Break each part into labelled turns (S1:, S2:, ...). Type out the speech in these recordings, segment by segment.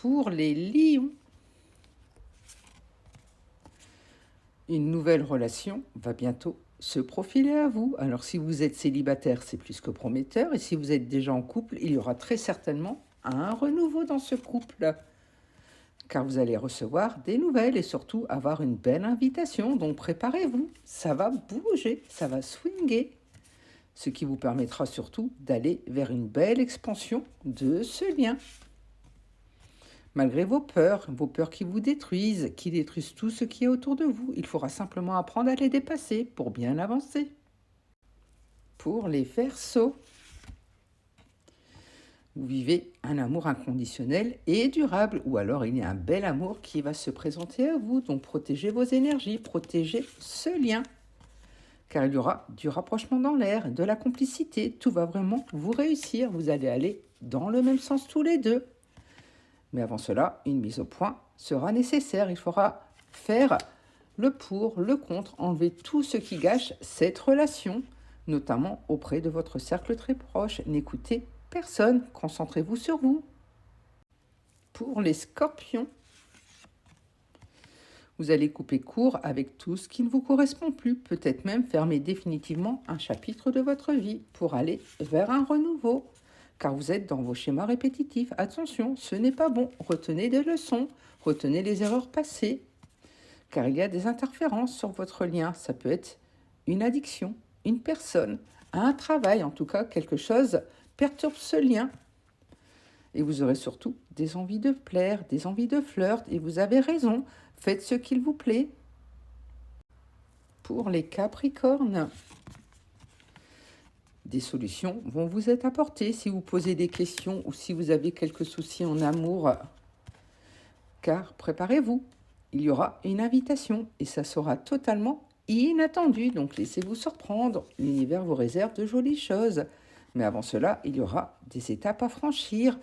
S1: Pour les lions, une nouvelle relation va bientôt se profiler à vous. Alors si vous êtes célibataire, c'est plus que prometteur. Et si vous êtes déjà en couple, il y aura très certainement un renouveau dans ce couple. Car vous allez recevoir des nouvelles et surtout avoir une belle invitation. Donc préparez-vous, ça va bouger, ça va swinguer. Ce qui vous permettra surtout d'aller vers une belle expansion de ce lien. Malgré vos peurs qui vous détruisent, qui détruisent tout ce qui est autour de vous, il faudra simplement apprendre à les dépasser pour bien avancer. Pour les Verseaux, vous vivez un amour inconditionnel et durable, ou alors il y a un bel amour qui va se présenter à vous. Donc protégez vos énergies, protégez ce lien, car il y aura du rapprochement dans l'air, de la complicité, tout va vraiment vous réussir, vous allez aller dans le même sens tous les deux. Mais avant cela, une mise au point sera nécessaire. Il faudra faire le pour, le contre, enlever tout ce qui gâche cette relation, notamment auprès de votre cercle très proche. N'écoutez personne, concentrez-vous sur vous. Pour les Scorpions, vous allez couper court avec tout ce qui ne vous correspond plus, peut-être même fermer définitivement un chapitre de votre vie pour aller vers un renouveau. Car vous êtes dans vos schémas répétitifs. Attention, ce n'est pas bon. Retenez des leçons, retenez les erreurs passées, car il y a des interférences sur votre lien. Ça peut être une addiction, une personne, un travail, en tout cas quelque chose perturbe ce lien. Et vous aurez surtout des envies de plaire, des envies de flirt, et vous avez raison, faites ce qu'il vous plaît. Pour les Capricornes, des solutions vont vous être apportées si vous posez des questions ou si vous avez quelques soucis en amour. Car préparez-vous, il y aura une invitation et ça sera totalement inattendu. Donc laissez-vous surprendre, l'univers vous réserve de jolies choses. Mais avant cela, il y aura des étapes à franchir.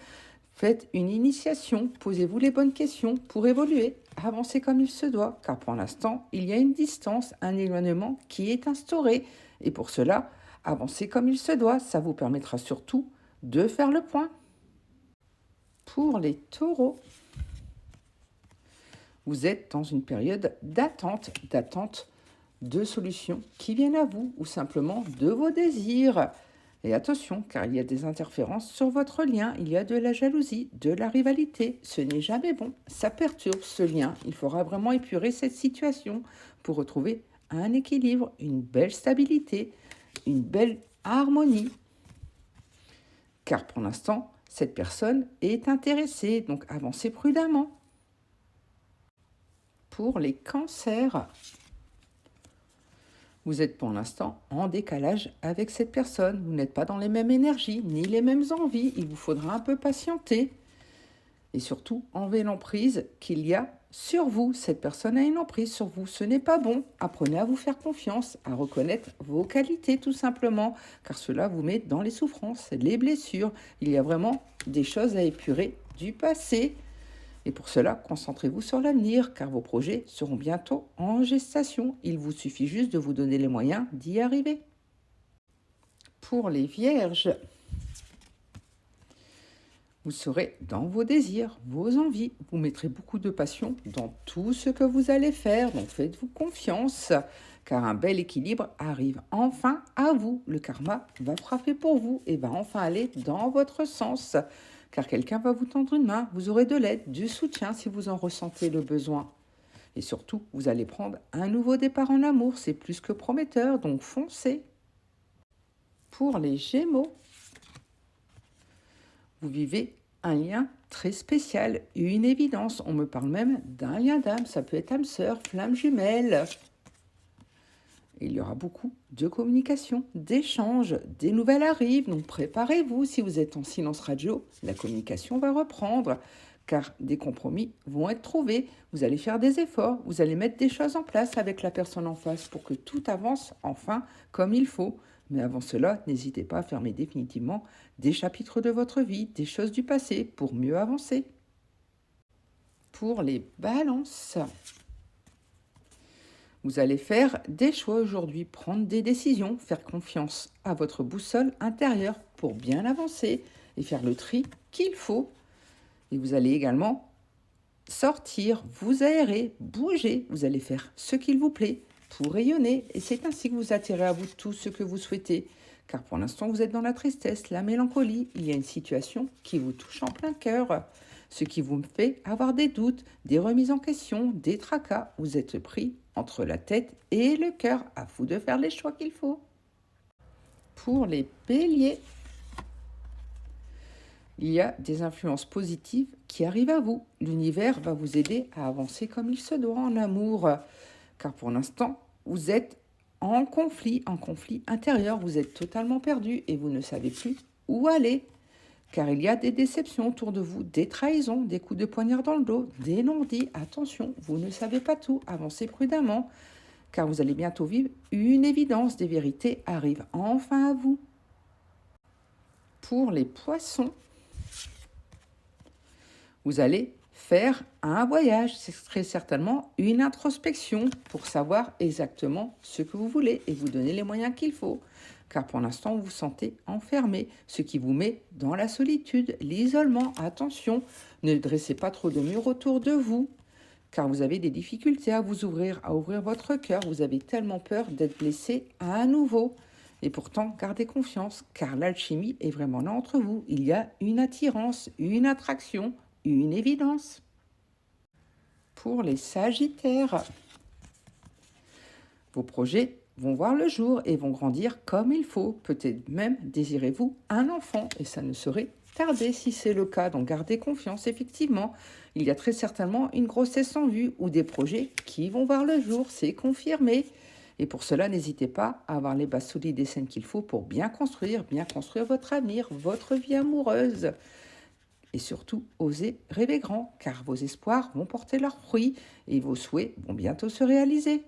S1: Faites une initiation, posez-vous les bonnes questions pour évoluer, avancez comme il se doit. Car pour l'instant, il y a une distance, un éloignement qui est instauré. Et pour cela, avancez comme il se doit, ça vous permettra surtout de faire le point. Pour les Taureaux, vous êtes dans une période d'attente de solutions qui viennent à vous ou simplement de vos désirs. Et attention, car il y a des interférences sur votre lien, il y a de la jalousie, de la rivalité. Ce n'est jamais bon, ça perturbe ce lien. Il faudra vraiment épurer cette situation pour retrouver un équilibre, une belle stabilité, une belle harmonie. Car pour l'instant, cette personne est intéressée, donc avancez prudemment. Pour les Cancers, vous êtes pour l'instant en décalage avec cette personne. Vous n'êtes pas dans les mêmes énergies, ni les mêmes envies. Il vous faudra un peu patienter. Et surtout, enlevez l'emprise qu'il y a sur vous. Cette personne a une emprise sur vous. Ce n'est pas bon. Apprenez à vous faire confiance, à reconnaître vos qualités tout simplement. Car cela vous met dans les souffrances, les blessures. Il y a vraiment des choses à épurer du passé. Et pour cela, concentrez-vous sur l'avenir, car vos projets seront bientôt en gestation. Il vous suffit juste de vous donner les moyens d'y arriver. Pour les Vierges, vous serez dans vos désirs, vos envies. Vous mettrez beaucoup de passion dans tout ce que vous allez faire. Donc faites-vous confiance, car un bel équilibre arrive enfin à vous. Le karma va frapper pour vous et va enfin aller dans votre sens. Car quelqu'un va vous tendre une main, vous aurez de l'aide, du soutien si vous en ressentez le besoin. Et surtout, vous allez prendre un nouveau départ en amour, c'est plus que prometteur, donc foncez. Pour les Gémeaux, vous vivez un lien très spécial, une évidence. On me parle même d'un lien d'âme, ça peut être âme sœur, flamme jumelle. Il y aura beaucoup de communication, d'échanges, des nouvelles arrivent, donc préparez-vous. Si vous êtes en silence radio, la communication va reprendre, car des compromis vont être trouvés. Vous allez faire des efforts, vous allez mettre des choses en place avec la personne en face pour que tout avance enfin comme il faut. Mais avant cela, n'hésitez pas à fermer définitivement des chapitres de votre vie, des choses du passé, pour mieux avancer. Pour les balances, vous allez faire des choix aujourd'hui, prendre des décisions, faire confiance à votre boussole intérieure pour bien avancer et faire le tri qu'il faut. Et vous allez également sortir, vous aérer, bouger. Vous allez faire ce qu'il vous plaît pour rayonner. Et c'est ainsi que vous attirez à vous tout ce que vous souhaitez. Car pour l'instant, vous êtes dans la tristesse, la mélancolie. Il y a une situation qui vous touche en plein cœur. Ce qui vous fait avoir des doutes, des remises en question, des tracas. Vous êtes pris entre la tête et le cœur. À vous de faire les choix qu'il faut. Pour les béliers, il y a des influences positives qui arrivent à vous. L'univers va vous aider à avancer comme il se doit en amour. Car pour l'instant, vous êtes en conflit intérieur. Vous êtes totalement perdu et vous ne savez plus où aller. Car il y a des déceptions autour de vous, des trahisons, des coups de poignard dans le dos, des non-dits. Attention, vous ne savez pas tout. Avancez prudemment. Car vous allez bientôt vivre une évidence. Des vérités arrivent enfin à vous. Pour les poissons, vous allez faire un voyage, c'est très certainement une introspection pour savoir exactement ce que vous voulez et vous donner les moyens qu'il faut. Car pour l'instant, vous vous sentez enfermé, ce qui vous met dans la solitude, l'isolement. Attention, ne dressez pas trop de murs autour de vous, car vous avez des difficultés à vous ouvrir, à ouvrir votre cœur. Vous avez tellement peur d'être blessé à nouveau. Et pourtant, gardez confiance, car l'alchimie est vraiment là entre vous. Il y a une attirance, une attraction, une évidence. Pour les sagittaires, vos projets vont voir le jour et vont grandir comme il faut. Peut-être même désirez-vous un enfant et ça ne saurait tarder si c'est le cas. Donc gardez confiance, effectivement. Il y a très certainement une grossesse en vue ou des projets qui vont voir le jour, c'est confirmé. Et pour cela, n'hésitez pas à avoir les bases solides et saines qu'il faut pour bien construire votre avenir, votre vie amoureuse. Et surtout, osez rêver grand, car vos espoirs vont porter leurs fruits et vos souhaits vont bientôt se réaliser.